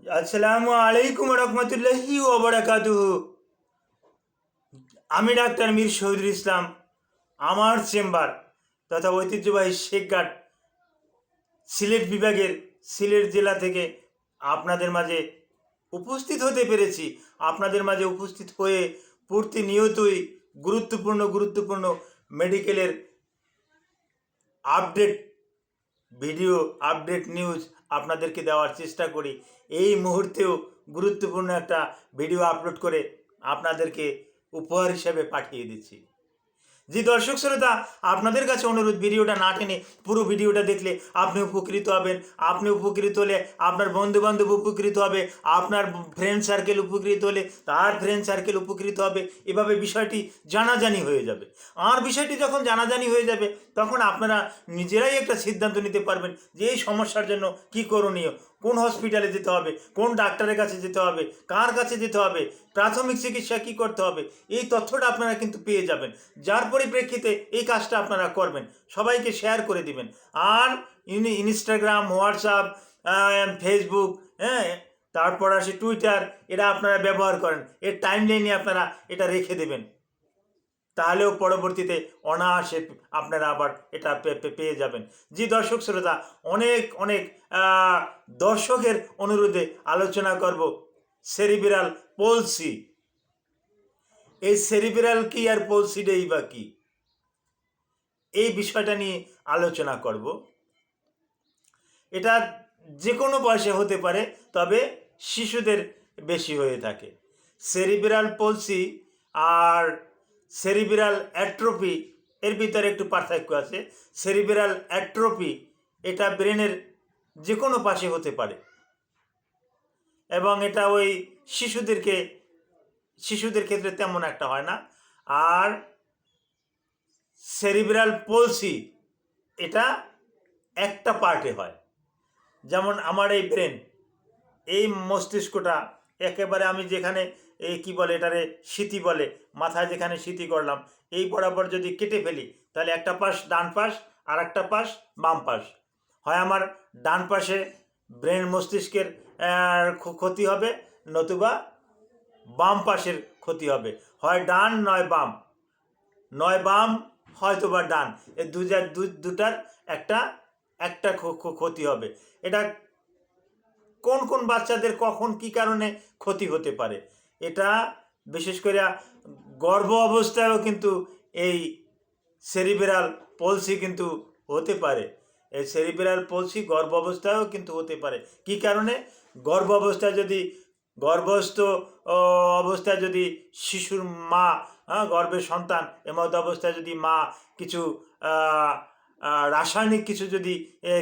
আসসালামু আলাইকুম রহমতুল্লাহি ওয়া বারাকাতুহু। আমি ডাক্তার মীর শহীদুল ইসলাম, আমার চেম্বার তথা ঐতিহ্যবাহী শেখঘাট সিলেট বিভাগের সিলেট জেলা থেকে আপনাদের মাঝে উপস্থিত হতে পেরেছি। আপনাদের মাঝে উপস্থিত হয়ে প্রতিনিয়তই গুরুত্বপূর্ণ মেডিকেলের আপডেট ভিডিও, আপডেট নিউজ আপনাদেরকে দেওয়ার চেষ্টা করি। এই মুহূর্তেও গুরুত্বপূর্ণ একটা ভিডিও আপলোড করে আপনাদেরকে উপহার হিসেবে পাঠিয়ে দিচ্ছি। জি দর্শক শ্রোতা, আপনাদের কাছে অনুরোধ, ভিডিওটা না টেনে পুরো ভিডিওটা দেখলে আপনি উপকৃত হবেন। আপনি উপকৃত হলে আপনার বন্ধুবান্ধব উপকৃত হবে, আপনার ফ্রেন্ড সার্কেল উপকৃত হলে তার ফ্রেন্ড সার্কেল উপকৃত হবে। এভাবে বিষয়টি জানাজানি হয়ে যাবে। আর বিষয়টি যখন জানাজানি হয়ে যাবে তখন আপনারা নিজেরাই একটা সিদ্ধান্ত নিতে পারবেন যে এই সমস্যার জন্য কী করণীয়, কোন হসপিটালে যেতে হবে, কোন ডাক্তারের কাছে যেতে হবে, কার কাছে যেতে হবে, প্রাথমিক চিকিৎসা কী করতে হবে। এই তথ্যটা আপনারা কিন্তু পেয়ে যাবেন, যার পরিপ্রেক্ষিতে এই কাজটা আপনারা করবেন। সবাইকে শেয়ার করে দিবেন। আর ইনস্টাগ্রাম, হোয়াটসঅ্যাপ, ফেসবুক, হ্যাঁ, তারপর আসে টুইটার, এরা আপনারা ব্যবহার করেন। এর টাইমলাইনে আপনারা এটা রেখে দেবেন, তাহলেও পরবর্তীতে অনায়াসে আপনারা আবার এটা পেয়ে যাবেন। জি দর্শক শ্রোতা, অনেক অনেক দর্শকের অনুরোধে আলোচনা করব সেরিব্রাল পলসি। এই সেরিব্রাল কি আর পলসিটাই বা কি, এই বিষয়টা নিয়ে আলোচনা করব। এটা যে কোনো বয়সে হতে পারে, তবে শিশুদের বেশি হয়ে থাকে। সেরিব্রাল পলসি আর সেরিব্রাল অ্যাট্রোফি এর ভিতরে একটু পার্থক্য আছে। সেরিব্রাল অ্যাট্রোফি এটা ব্রেনের যে কোনো পাশে হতে পারে, এবং এটা ওই শিশুদের ক্ষেত্রে তেমন একটা হয় না। আর সেরিব্রাল পলসি এটা একটা পার্টে হয়। যেমন আমার এই ব্রেন, এই মস্তিষ্কটা একেবারে আমি যেখানে এই কী বলে এটারে স্মৃতি বলে, মাথায় যেখানে স্মৃতি করলাম, এই বরাবর যদি কেটে ফেলি তাহলে একটা পাশ ডান পাশ আর একটা পাশ বাম পাশ হয়। আমার ডান পাশে ব্রেন মস্তিষ্কের ক্ষতি হবে, নতুবা বাম পাশের ক্ষতি হবে। হয় ডান নয় বাম, নয় বাম হয়তো বা ডান, এ দুটার একটা একটা ক্ষতি হবে। এটা কোন কোন বাচ্চাদের কখন কি কারণে ক্ষতি হতে পারে, এটা বিশেষ করে গর্ভ অবস্থায়ও কিন্তু এই সেরিব্রাল পলসি কিন্তু হতে পারে। এই সেরিব্রাল পলসি গর্ভ অবস্থায়ও কিন্তু হতে পারে। কি কারণে? গর্ভ অবস্থায় যদি গর্ভস্থ অবস্থায় যদি শিশুর মা, গর্ভের সন্তান এমত অবস্থায় যদি মা কিছু রাসায়নিক কিছু যদি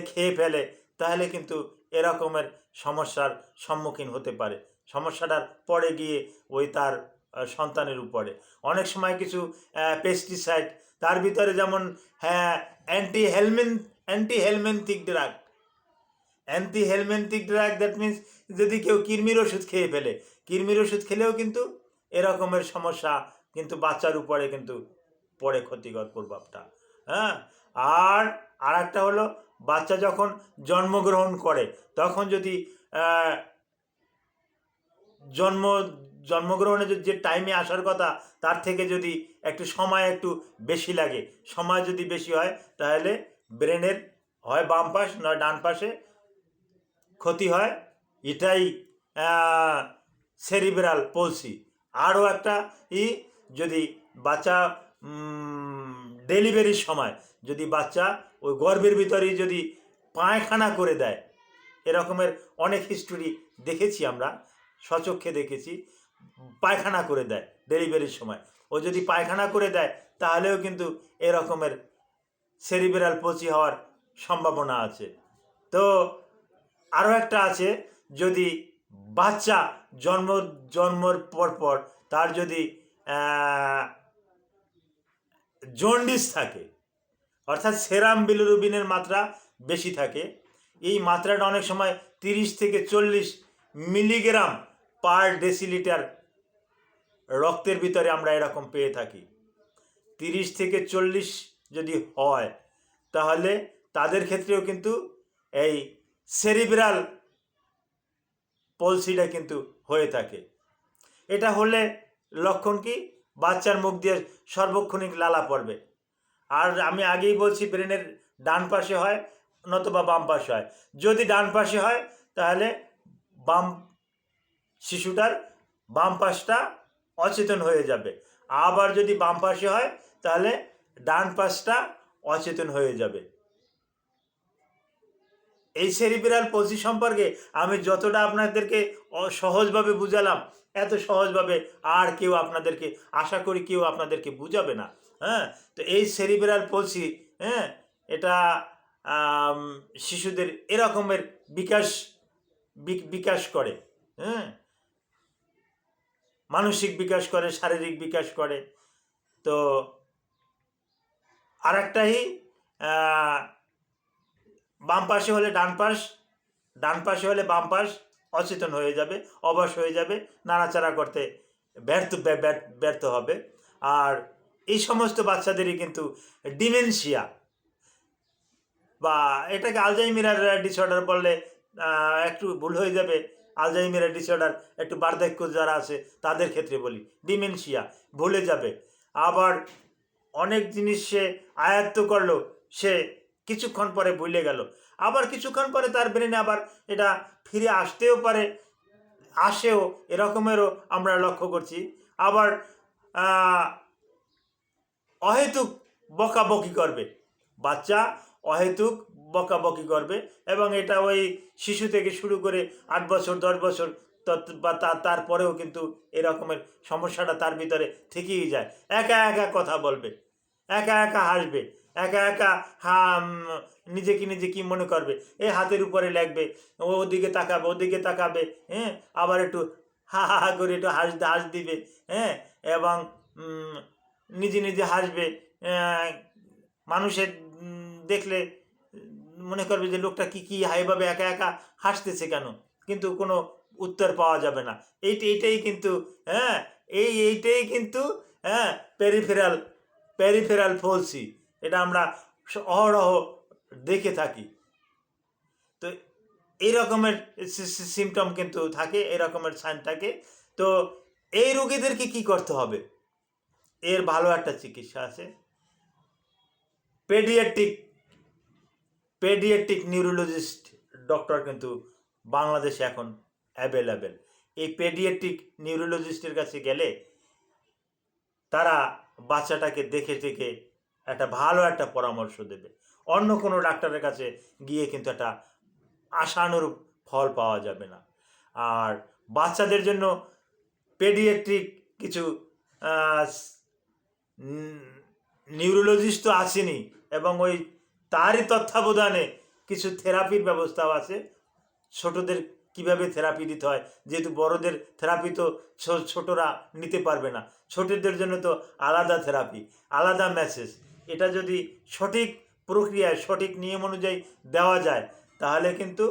খেয়ে ফেলে, তাহলে কিন্তু এরকমের সমস্যার সম্মুখীন হতে পারে। সমস্যাটার পরে গিয়ে ওই তার সন্তানের উপরে অনেক সময় কিছু পেস্টিসাইড, তার ভিতরে যেমন হ্যাঁ anti helminthic drug, that means যদি কেউ কৃমির ওষুধ খেয়ে ফেলে, কৃমির ওষুধ খেলেও কিন্তু এরকমের সমস্যা কিন্তু বাচ্চার উপরে কিন্তু পড়ে, ক্ষতিকর প্রভাবটা। হ্যাঁ, আর আরেকটা হলো বাচ্চা যখন জন্মগ্রহণ করে তখন যদি জন্ম জন্মগ্রহণের যে টাইমে আসার কথা তার থেকে যদি একটু সময় একটু বেশি লাগে, সময় যদি বেশি হয়, তাহলে ব্রেনের হয় বাম পাশ নয় ডান পাশে ক্ষতি হয়। এটাই সেরিব্রাল পলসি। আরও একটা যদি বাচ্চা ডেলিভারির সময় যদি বাচ্চা ওই গর্ভের ভিতরেই যদি পায়খানা করে দেয়, এরকমের অনেক হিস্টোরি দেখেছি আমরা, স্বচক্ষে দেখেছি, পায়খানা করে দেয় ডেলিভারির সময়। ও যদি পায়খানা করে দেয় তাহলেও কিন্তু এরকমের সেরিব্রাল পলসি হওয়ার সম্ভাবনা আছে। তো আরও একটা আছে, যদি বাচ্চা জন্মের পর তার যদি জন্ডিস থাকে, অর্থাৎ সেরাম বিলিরুবিনের মাত্রা বেশি থাকে, এই মাত্রাটা অনেক সময় 30 থেকে 40 মিলিগ্রাম পার ডেসিলিটার রক্তের ভিতরে আমরা এরকম পেয়ে থাকি। 30 থেকে 40 যদি হয়, তাহলে তাদের ক্ষেত্রেও কিন্তু এই সেরিব্রাল পলসিটা কিন্তু হয়ে থাকে। এটা হলে লক্ষণ কি? বাচ্চার মুখ দিয়ে সর্বক্ষণিক লালা পড়বে। আর আমি আগেই বলছি ব্রেনের ডান পাশে হয় নতুবা বাম পাশে হয়। যদি ডান পাশে হয় তাহলে বাম শিশুটার বাম পাশটা অচেতন হয়ে যাবে। আবার যদি বাম পাশে হয় তাহলে ডান পাশটা অচেতন হয়ে যাবে। এই সেরিব্রাল পলসি সম্পর্কে আমি যতটা আপনাদেরকে সহজভাবে বুঝালাম, এত সহজভাবে আর কেউ আপনাদেরকে, আশা করি কেউ আপনাদেরকে বুঝাবে না। হ্যাঁ, তো এই সেরিব্রাল পলসি, হ্যাঁ, এটা শিশুদের এরকমের বিকাশ করে। হ্যাঁ, মানসিক বিকাশ করে, শারীরিক বিকাশ করে। তো আর একটাই, বাম পাশে হলে ডান পাশ, ডান পাশে হলে বাম পাশ অচেতন হয়ে যাবে, অবশ হয়ে যাবে, নাড়াচাড়া করতে ব্যর্থ হবে। আর এই সমস্ত বাচ্চাদেরই কিন্তু ডিমেনশিয়া বা এটাকে আলজাইমার ডিসঅর্ডার বললে একটু ভুল হয়ে যাবে। আলজাইমার ডিসঅর্ডার একটু বার্ধক্য যারা আছে তাদের ক্ষেত্রে বলি, ডিমেনশিয়া, ভুলে যাবে। আবার অনেক জিনিস সে আয়ত্ত করলো, সে কিছুক্ষণ পরে ভুলে গেল। আবার কিছুক্ষণ পরে তার ব্রেনে আবার এটা ফিরে আসতেও পারে, আসেও, এরকমেরও আমরা লক্ষ্য করছি। আবার অহেতুক বকাবকি করবে, বাচ্চা অহেতুক বকাবকি করবে, এবং এটা ওই শিশু থেকে শুরু করে 8 বছর 10 বছর বা তারপরেও কিন্তু এরকমের সমস্যাটা তার ভিতরে থেকেই যায়। একা একা কথা বলবে, একা একা হাসবে, একা একা নিজেকে নিজে কি মনে করবে, এই হাতের উপরে লাগবে, ওদিকে তাকাবে, ওদিকে তাকাবে, হ্যাঁ, আবার একটু হা হা হা করে একটু হাস দিবে, হ্যাঁ, এবং নিজে নিজে হাসবে। মানুষের দেখলে মনে করবে যে লোকটা কি হাইভাবে একা একা হাসতেছে কেন, কিন্তু কোনো উত্তর পাওয়া যাবে না। এইটাই কিন্তু, হ্যাঁ, এইটাই কিন্তু, হ্যাঁ, পেরিফেরাল পলসি। এটা আমরা অহরহ দেখে থাকি। তো এই রকমের সিমটম কিন্তু থাকে, এই রকমের সাইন থাকে। তো এই রোগীদেরকে কি করতে হবে? এর ভালো একটা চিকিৎসা আছে। পেডিয়াট্রিক নিউরোলজিস্ট ডক্টর কিন্তু বাংলাদেশে এখন অ্যাভেলেবেল। এই পেডিয়াট্রিক নিউরোলজিস্টের কাছে গেলে তারা বাচ্চাটাকে দেখে টেকে একটা ভালো একটা পরামর্শ দেবে। অন্য কোনো ডাক্তারের কাছে গিয়ে কিন্তু একটা আশানুরূপ ফল পাওয়া যাবে না। আর বাচ্চাদের জন্য পেডিয়াট্রিক কিছু নিউরোলজিস্ট তো আসেনি, এবং ওই তারই তত্ত্বাবধানে কিছু থেরাপির ব্যবস্থাও আছে। ছোটদের কিভাবে থেরাপি দিতে হয়, যেহেতু বড়দের থেরাপি তো ছোটরা নিতে পারবে না, ছোটদের জন্য তো আলাদা থেরাপি, আলাদা মেসেজ। এটা যদি সঠিক প্রক্রিয়ায় সঠিক নিয়ম অনুযায়ী দেওয়া যায় তাহলে কিন্তু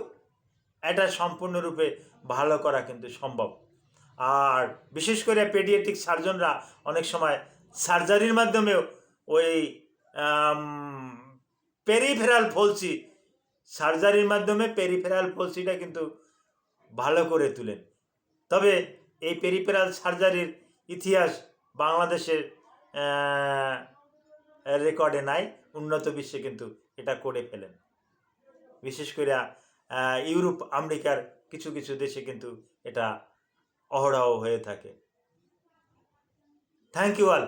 এটা সম্পূর্ণরূপে ভালো করা কিন্তু সম্ভব। আর বিশেষ করে পেডিয়াট্রিক সার্জনরা অনেক সময় সার্জারির মাধ্যমেও ওই পেরিফেরাল পলসি, সার্জারির মাধ্যমে পেরিফেরাল পলসিটা কিন্তু ভালো করে তুলেন। তবে এই পেরিফেরাল সার্জারির ইতিহাস বাংলাদেশের রেকর্ডে নাই, উন্নত বিশ্বে কিন্তু এটা করে ফেলেন। বিশেষ করে ইউরোপ আমেরিকার কিছু কিছু দেশে কিন্তু এটা অহরহ হয়ে থাকে। Thank you all.